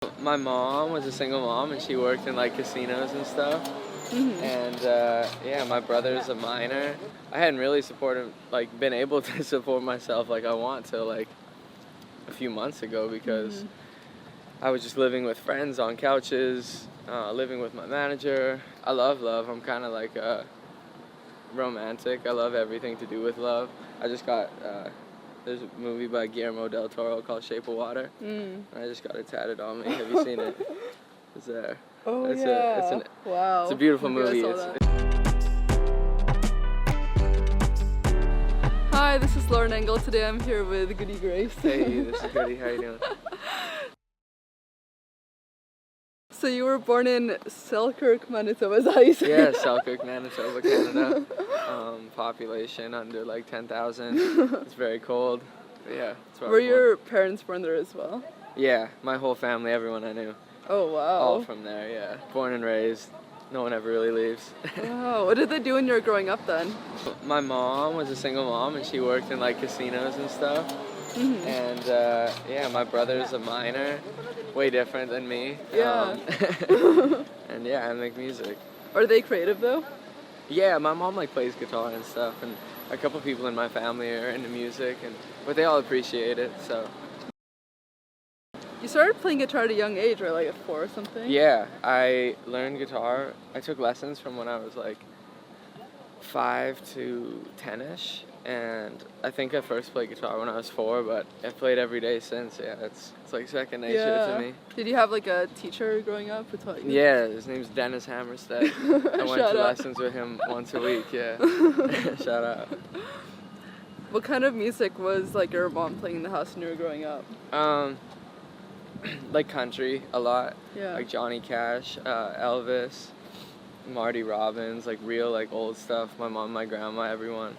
My mom was a single mom and she worked in like casinos and stuff. And yeah, my brother's a minor. I hadn't really been able to support myself like I want to like a few months ago because I was just living with friends on couches, living with my manager. I love love. I'm kind of like romantic. I love everything to do with love. I just got there's a movie by Guillermo del Toro called Shape of Water. I just got it tatted on me. Have you seen it? It's there. Oh, Wow. It's a beautiful movie. Hi, this is Lauren Engel. Today I'm here with Goody Grace. Hey, this is Goody. How you doing? So you were born in Selkirk, Manitoba, is that how you say Yeah, it? Selkirk, Manitoba, Canada. Population under like 10,000. It's very cold. But yeah. Were your parents born there as well? Yeah, my whole family, everyone I knew. Oh, wow. All from there, yeah. Born and raised. No one ever really leaves. Wow. What did they do when you were growing up then? My mom was a single mom and she worked in like casinos and stuff. And yeah, my brother's a minor, way different than me. Yeah. And yeah, I make music. Are they creative though? Yeah, my mom like plays guitar and stuff, and a couple people in my family are into music, but they all appreciate it. So. You started playing guitar at a young age, right? Like at 4 or something? Yeah, I learned guitar. I took lessons from when I was like 5 to 10-ish, and I think I first played guitar when I was 4, but I've played every day since. Yeah, it's like second nature to me. Did you have like a teacher growing up who taught you? Yeah, his name's Dennis Hammerstead. I went to lessons with him once a week, yeah. Shout out. What kind of music was like your mom playing in the house when you were growing up? Like country a lot. Yeah. Like Johnny Cash, Elvis, Marty Robbins, like real like old stuff. My mom, my grandma, everyone.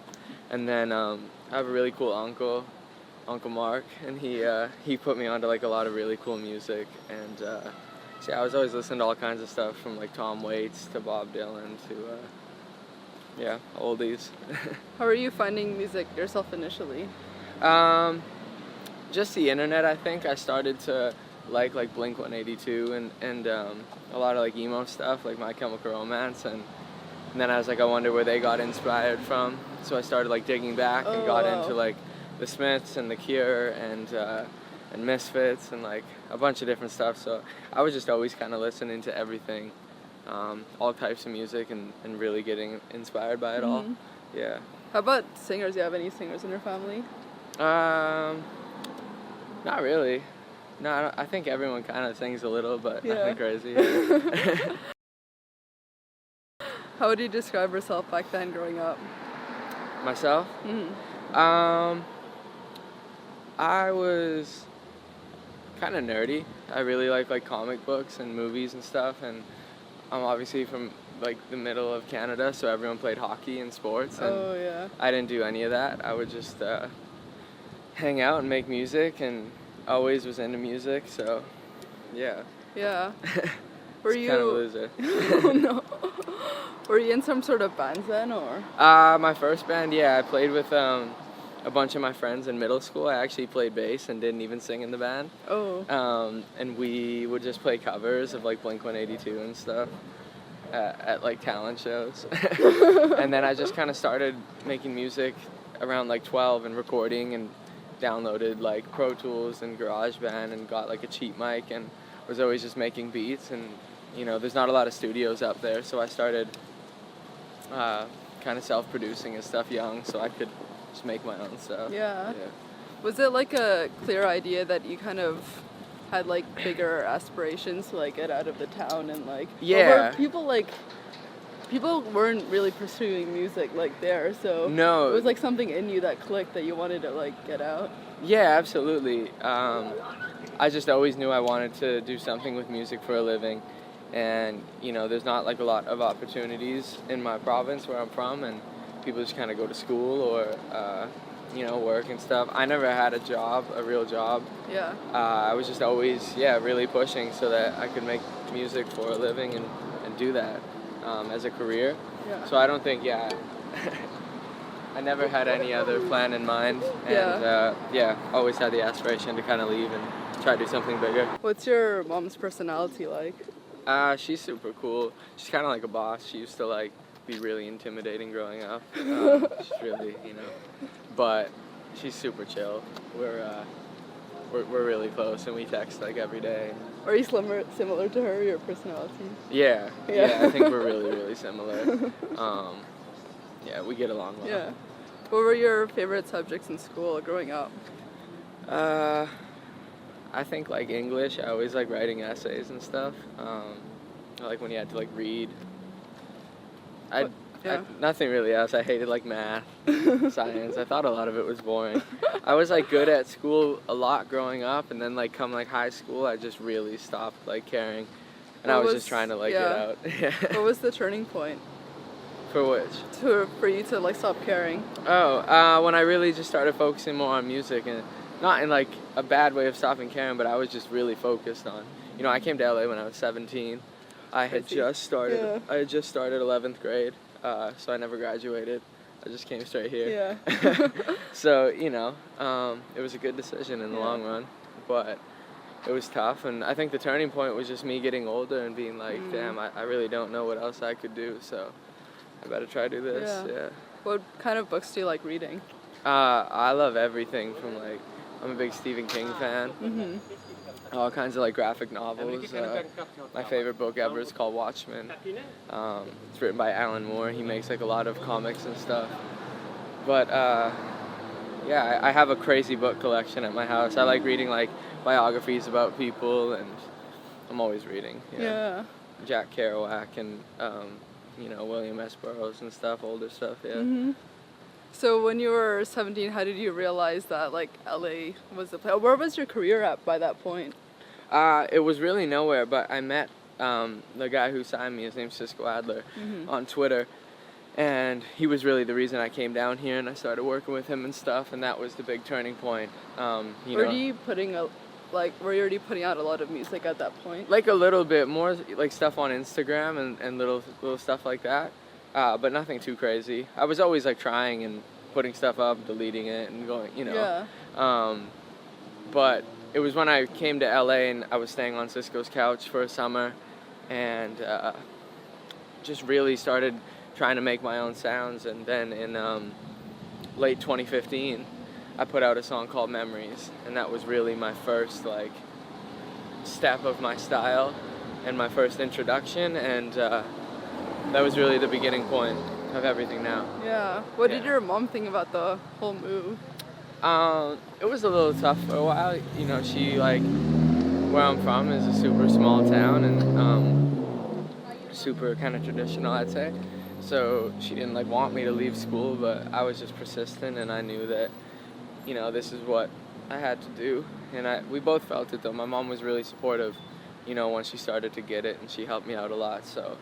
And then I have a really cool uncle, Uncle Mark, and he put me onto like a lot of really cool music. And so yeah, I was always listening to all kinds of stuff from like Tom Waits to Bob Dylan to yeah, oldies. How are you finding music yourself initially? Just the internet, I think. I started to like Blink-182 and a lot of like emo stuff, like My Chemical Romance, and then I was like, I wonder where they got inspired from. So I started like digging back and got into like the Smiths and the Cure and Misfits and like a bunch of different stuff. So I was just always kind of listening to everything, all types of music, and really getting inspired by it all. Yeah. How about singers? Do you have any singers in your family? Not really. No, I think everyone kind of sings a little, but nothing crazy. How would you describe yourself back then growing up? Myself? I was kind of nerdy. I really like comic books and movies and stuff, and I'm obviously from like the middle of Canada, so everyone played hockey and sports, and I didn't do any of that. I would just hang out and make music, and always was into music, so yeah. Yeah. Were you kind of a loser. Oh no. Were you in some sort of bands then, or? My first band, yeah, I played with a bunch of my friends in middle school. I actually played bass and didn't even sing in the band. Oh. And we would just play covers of like Blink-182 and stuff at like talent shows. And then I just kind of started making music around like 12 and recording, and downloaded like Pro Tools and GarageBand and got like a cheap mic, and was always just making beats. And you know, there's not a lot of studios out there, so I started kind of self-producing and stuff young, so I could just make my own stuff. Yeah. Was it like a clear idea that you kind of had like bigger aspirations to like get out of the town and like? Yeah. People weren't really pursuing music like there, so no, it was like something in you that clicked that you wanted to like get out. Yeah, absolutely. I just always knew I wanted to do something with music for a living, and you know, there's not like a lot of opportunities in my province where I'm from, and people just kind of go to school or you know, work and stuff. I never had a real job. Yeah. I was just always really pushing so that I could make music for a living and do that as a career. Yeah. So I don't think, I never had any other plan in mind, and always had the aspiration to kind of leave and try to do something bigger. What's your mom's personality like? She's super cool. She's kind of like a boss. She used to like be really intimidating growing up. She's really, but she's super chill. We're really close, and we text like every day. Are you similar to her, your personality? Yeah, I think we're really similar. Yeah, we get along well. Yeah. What were your favorite subjects in school growing up? I think like English. I always like writing essays and stuff. I like when you had to like read. Nothing really else. I hated like math, science. I thought a lot of it was boring. I was like good at school a lot growing up, and then like come like high school, I just really stopped like caring, and I was just trying to like get out. What was the turning point? For which? For you to like stop caring. When I really just started focusing more on music, and not in like a bad way of stopping caring, but I was just really focused on. I came to LA when I was 17. I had just started 11th grade. So I never graduated. I just came straight here. Yeah. So, it was a good decision in the long run, but it was tough. And I think the turning point was just me getting older and being like, damn, I really don't know what else I could do. So I better try to do this. Yeah. What kind of books do you like reading? I love everything from like, I'm a big Stephen King fan. Mm-hmm. All kinds of like graphic novels. My favorite book ever is called Watchmen. It's written by Alan Moore. He makes like a lot of comics and stuff. But I have a crazy book collection at my house. I like reading like biographies about people, and I'm always reading. Yeah. Jack Kerouac and William S. Burroughs and stuff, older stuff. Yeah. Mm-hmm. So when you were 17, how did you realize that like LA was the place? Where was your career at by that point? It was really nowhere, but I met the guy who signed me. His name's Cisco Adler on Twitter, and he was really the reason I came down here, and I started working with him and stuff, and that was the big turning point. Were you already putting out a lot of music at that point? Like a little bit more, like stuff on Instagram and little stuff like that. But nothing too crazy. I was always like trying and putting stuff up, deleting it, and going, Yeah. But it was when I came to LA and I was staying on Cisco's couch for a summer, and just really started trying to make my own sounds. And then in late 2015, I put out a song called Memories, and that was really my first like step of my style and my first introduction, and that was really the beginning point of everything now. Yeah. What did your mom think about the whole move? It was a little tough for a while. She where I'm from is a super small town, and super kind of traditional, I'd say. So she didn't want me to leave school, but I was just persistent, and I knew that, this is what I had to do. And we both felt it though. My mom was really supportive, once she started to get it, and she helped me out a lot. So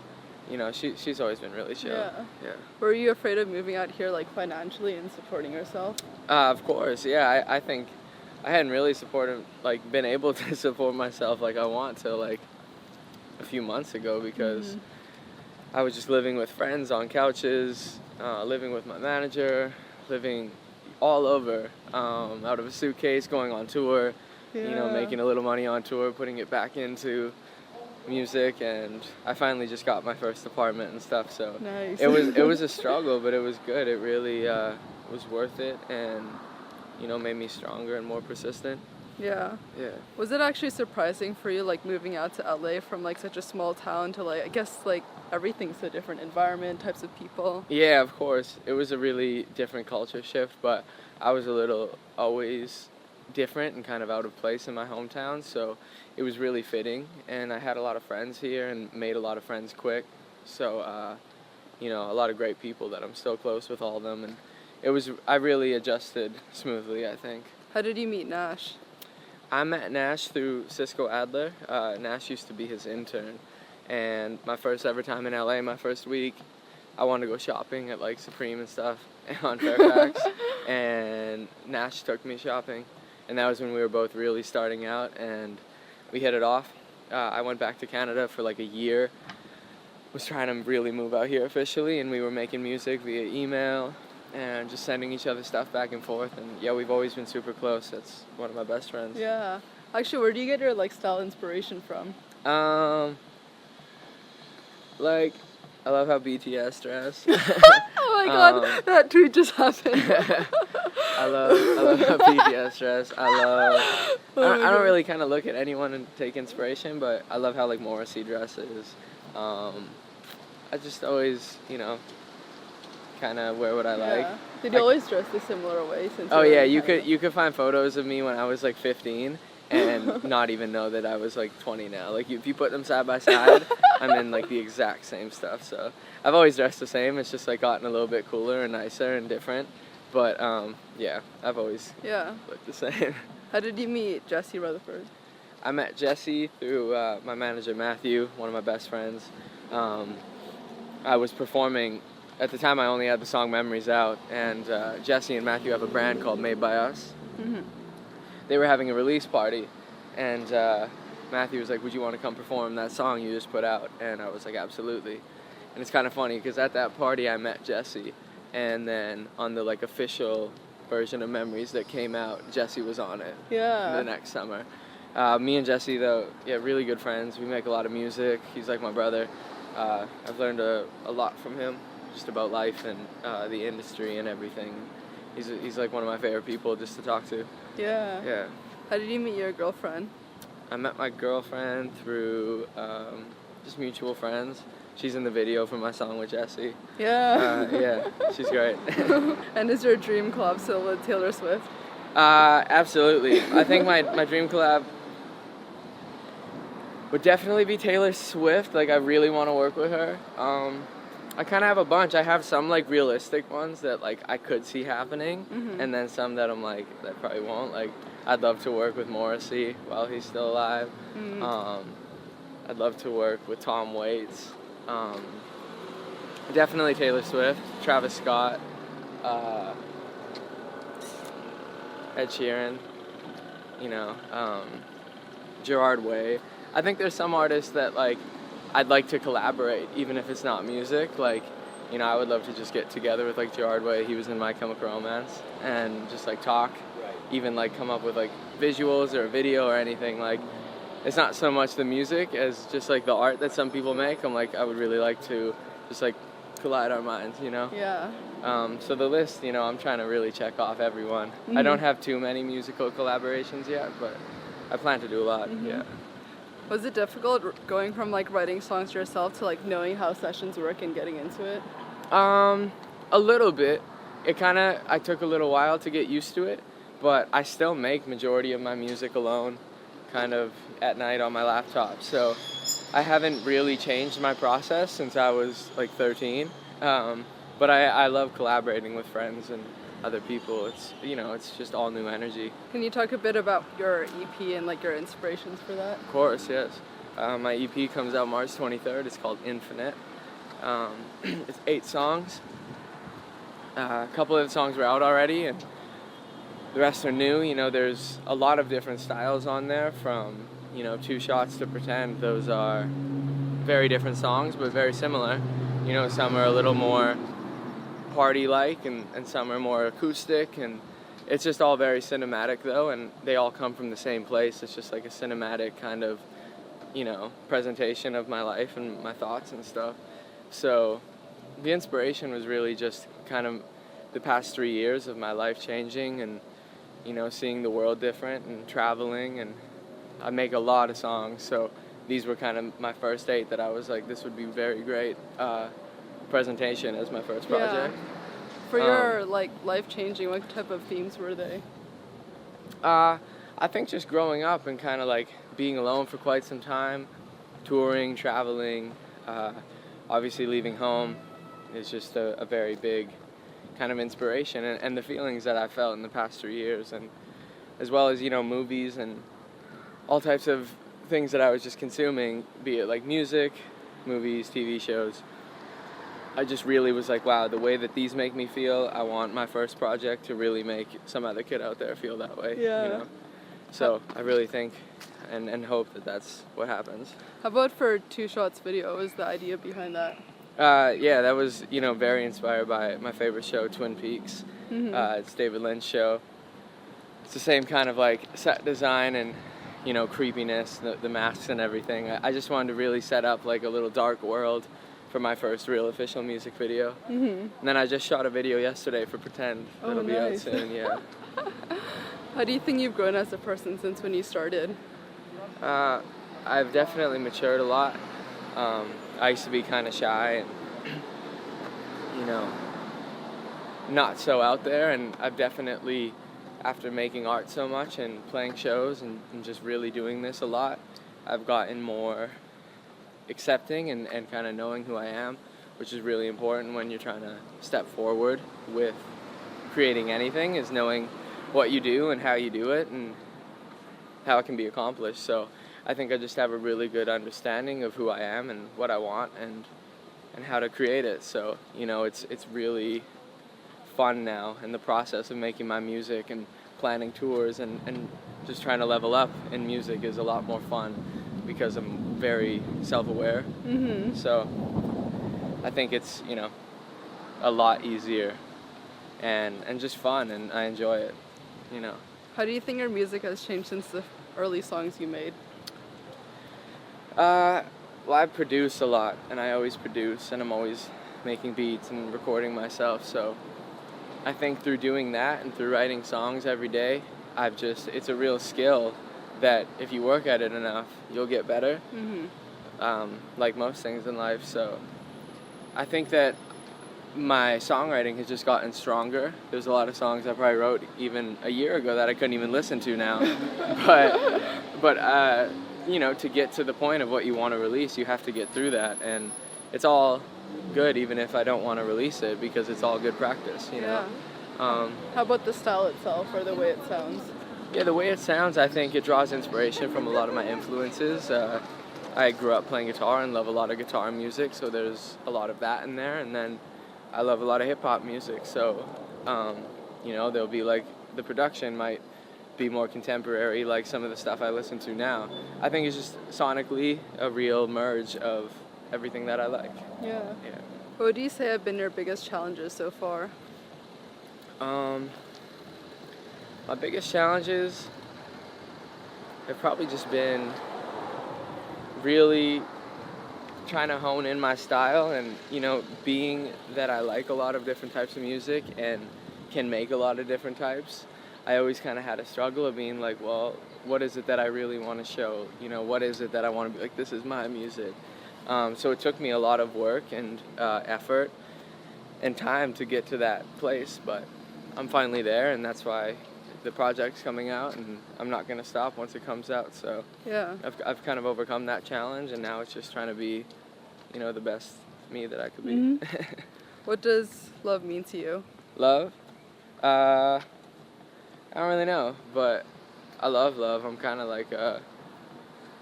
she's always been really chill. Yeah. Were you afraid of moving out here, financially and supporting yourself? Of course, yeah. I think I hadn't really been able to support myself like I want till, a few months ago, because I was just living with friends on couches, living with my manager, living all over, out of a suitcase, going on tour, making a little money on tour, putting it back into music, and I finally just got my first apartment and stuff, so nice. it was a struggle, but it was good. It really was worth it, and made me stronger and more persistent. Yeah. Was it actually surprising for you moving out to LA from such a small town to I guess everything's a different environment, types of people? Yeah, of course. It was a really different culture shift, but I was a little always different and kind of out of place in my hometown, so it was really fitting, and I had a lot of friends here and made a lot of friends quick, so a lot of great people that I'm still close with, all of them, and I really adjusted smoothly, I think. How did you meet Gnash? I met Gnash through Cisco Adler. Gnash used to be his intern, and my first ever time in LA, my first week, I wanted to go shopping at Supreme and stuff on Fairfax, and Gnash took me shopping. And that was when we were both really starting out, and we hit it off. I went back to Canada for a year, was trying to really move out here officially, and we were making music via email and just sending each other stuff back and forth. And yeah, we've always been super close. That's one of my best friends. Yeah. Actually, where do you get your like style inspiration from? Like, I love how BTS dress. Oh my god, that tweet just happened. I love how BTS dress. I don't God. really kind of look at anyone and take inspiration, but I love how like Morrissey dresses. I just always, kind of wear what I like. Yeah. Did you always dress a similar way since? Oh you were yeah, tiny? you could find photos of me when I was like 15 and not even know that I was like 20 now. Like if you put them side by side, I'm in like the exact same stuff. So I've always dressed the same. It's just like gotten a little bit cooler and nicer and different. But yeah, I've always looked the same. How did you meet Jesse Rutherford? I met Jesse through my manager Matthew, one of my best friends. I was performing. At the time, I only had the song Memories out, and Jesse and Matthew have a brand called Made by Us. Mm-hmm. They were having a release party, and Matthew was like, would you want to come perform that song you just put out? And I was like, absolutely. And it's kind of funny, because at that party, I met Jesse, and then on the like official version of Memories that came out, Jesse was on it the next summer. Me and Jesse, though, really good friends. We make a lot of music. He's like my brother. I've learned a lot from him, just about life and the industry and everything. He's like one of my favorite people just to talk to. Yeah. Yeah. How did you meet your girlfriend? I met my girlfriend through just mutual friends. She's in the video for my song with Jesse. Yeah. Yeah, she's great. And is your dream collab still with Taylor Swift? Absolutely. I think my dream collab would definitely be Taylor Swift. Like, I really want to work with her. I kind of have a bunch. I have some, like, realistic ones that, like, I could see happening, and then some that I'm like, that probably won't. Like, I'd love to work with Morrissey while he's still alive. I'd love to work with Tom Waits. Definitely Taylor Swift, Travis Scott, Ed Sheeran, Gerard Way. I think there's some artists that, like, I'd like to collaborate, even if it's not music. Like, I would love to just get together with, like, Gerard Way. He was in My Chemical Romance, and just, like, talk, even, like, come up with, like, visuals or a video or anything. Like, it's not so much the music as just, like, the art that some people make. I'm like, I would really like to just, like, collide our minds, Yeah. So the list, I'm trying to really check off everyone. I don't have too many musical collaborations yet, but I plan to do a lot, yeah. Was it difficult going from like writing songs yourself to like knowing how sessions work and getting into it? A little bit. I took a little while to get used to it, but I still make majority of my music alone, kind of at night on my laptop. So I haven't really changed my process since I was like 13. But I love collaborating with friends and other people. It's, it's just all new energy. Can you talk a bit about your EP and like your inspirations for that? Of course, yes. My EP comes out March 23rd. It's called Infinite. It's 8 songs. A couple of the songs were out already, and the rest are new. There's a lot of different styles on there, from, Two Shots to Pretend. Those are very different songs, but very similar. Some are a little more party-like, and some are more acoustic, and it's just all very cinematic, though, and they all come from the same place. It's just like a cinematic kind of, presentation of my life and my thoughts and stuff. So the inspiration was really just kind of the past 3 years of my life changing, and, seeing the world different and traveling, and I make a lot of songs, so these were kind of my first 8 that I was like, this would be very great presentation as my first project. For your like life changing, what type of themes were they? I think just growing up and kind of like being alone for quite some time, touring, traveling, obviously leaving home is just a very big kind of inspiration, and the feelings that I felt in the past 3 years, and as well as movies and all types of things that I was just consuming, be it like music, movies, TV shows. I just really was like, wow, the way that these make me feel, I want my first project to really make some other kid out there feel that way. Yeah. So I really think and hope that that's what happens. How about for Two Shots video? What was the idea behind that? Yeah, that was, very inspired by my favorite show, Twin Peaks. It's David Lynch's show. It's the same kind of like set design and, creepiness, the masks and everything. I just wanted to really set up like a little dark world for my first real official music video. And then I just shot a video yesterday for Pretend. That'll be out soon, yeah. How do you think you've grown as a person since when you started? I've definitely matured a lot. I used to be kind of shy and, not so out there, and I've definitely, after making art so much and playing shows and just really doing this a lot, I've gotten more accepting and kind of knowing who I am, which is really important when you're trying to step forward with creating anything, is knowing what you do and how you do it and how it can be accomplished. So I think I just have a really good understanding of who I am and what I want and how to create it. So, it's really fun now in the process of making my music and planning tours and just trying to level up in music is a lot more fun because I'm very self-aware. So I think it's, a lot easier and just fun, and I enjoy it, How do you think your music has changed since the early songs you made? Well, I produce a lot, and I always produce, and I'm always making beats and recording myself, so I think through doing that and through writing songs every day, it's a real skill that if you work at it enough, you'll get better, like most things in life. So I think that my songwriting has just gotten stronger. There's a lot of songs I probably wrote even a year ago that I couldn't even listen to now. but to get to the point of what you want to release, you have to get through that, and it's all good even if I don't want to release it because it's all good practice, Yeah. How about the style itself or the way it sounds? Yeah, the way it sounds, I think it draws inspiration from a lot of my influences. I grew up playing guitar and love a lot of guitar music, so there's a lot of that in there. And then I love a lot of hip-hop music, so, there'll be like, the production might be more contemporary, like some of the stuff I listen to now. I think it's just sonically a real merge of everything that I like. Yeah. Yeah. What would you say have been your biggest challenges so far? My biggest challenges have probably just been really trying to hone in my style and, being that I like a lot of different types of music and can make a lot of different types. I always kind of had a struggle of being like, well, what is it that I really want to show? What is it that I want to be like, this is my music. So it took me a lot of work and effort and time to get to that place, but I'm finally there, and that's why the project's coming out, and I'm not going to stop once it comes out. So yeah, I've kind of overcome that challenge, and now it's just trying to be, the best me that I could be. What does love mean to you? Love? I don't really know, but I love love. I'm kind of like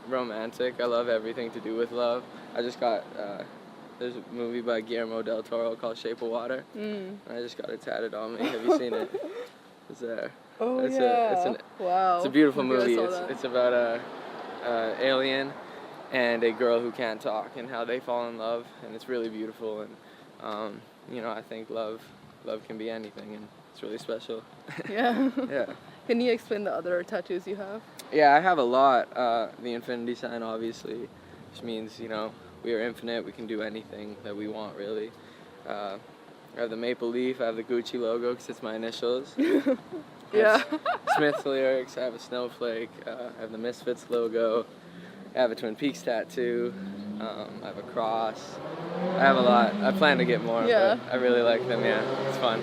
romantic. I love everything to do with love. I just got, there's a movie by Guillermo del Toro called Shape of Water, and I just got it tatted on me. Have you seen it? It's there. Oh, yeah. Wow. It's a beautiful Maybe movie. I saw that. It's about a alien and a girl who can't talk and how they fall in love, and it's really beautiful. And I think love can be anything, and it's really special. Yeah. Yeah. Can you explain the other tattoos you have? Yeah, I have a lot. The infinity sign, obviously, which means we are infinite. We can do anything that we want, really. I have the maple leaf. I have the Gucci logo because it's my initials. Yeah. Smith's lyrics. I have a snowflake. I have the Misfits logo. I have a Twin Peaks tattoo. I have a cross. I have a lot. I plan to get more, Yeah. but I really like them. Yeah, it's fun.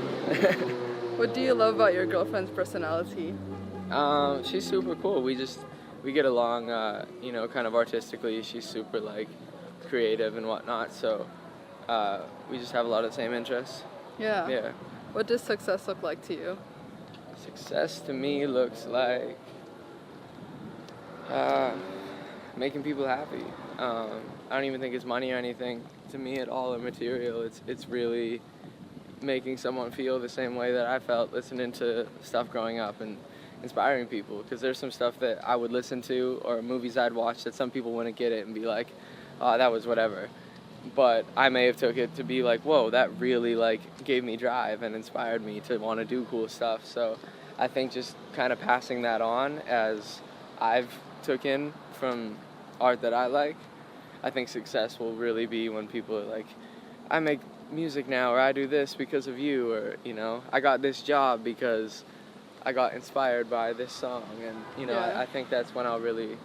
What do you love about your girlfriend's personality? She's super cool. We get along, kind of artistically. She's super creative and whatnot. So we just have a lot of the same interests. Yeah. Yeah. What does success look like to you? Success to me looks like making people happy. I don't even think it's money or anything to me at all or material. It's really making someone feel the same way that I felt listening to stuff growing up and inspiring people, because there's some stuff that I would listen to or movies I'd watch that some people wouldn't get it and be like, oh, that was whatever. But I may have took it to be like, whoa, that really gave me drive and inspired me to want to do cool stuff. So I think just kind of passing that on as I've took in from art that I like. I think success will really be when people are like, I make music now, or I do this because of you, or, you know, I got this job because I got inspired by this song. And, you know, Yeah. I think that's when I'll really,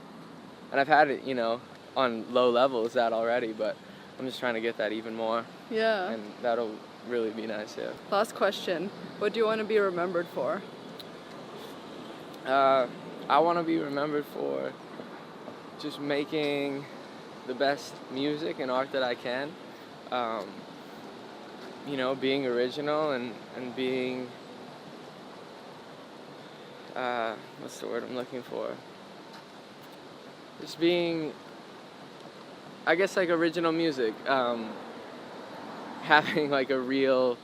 and I've had it, you know, on low levels that already, but I'm just trying to get that even more. Yeah. And that'll really be nice, yeah. Last question. What do you want to be remembered for? I want to be remembered for just making the best music and art that I can. You know, being original and being, what's the word I'm looking for? Just being, I guess, like original music. Having like a real,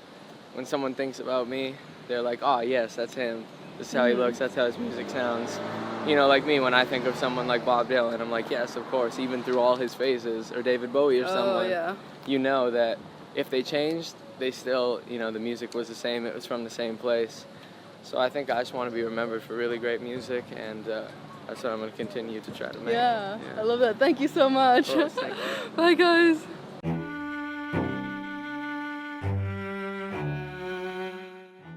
when someone thinks about me, they're like, oh yes, that's him. This is how he looks, that's how his music sounds. You know, like me, when I think of someone like Bob Dylan, I'm like, yes, of course, even through all his phases, or David Bowie or someone, Yeah. you know that if they changed, they still, you know, the music was the same, it was from the same place. So I think I just want to be remembered for really great music, and that's what I'm going to continue to try to make. Yeah, I love that. Thank you so much. Of course, thank you. Bye, guys.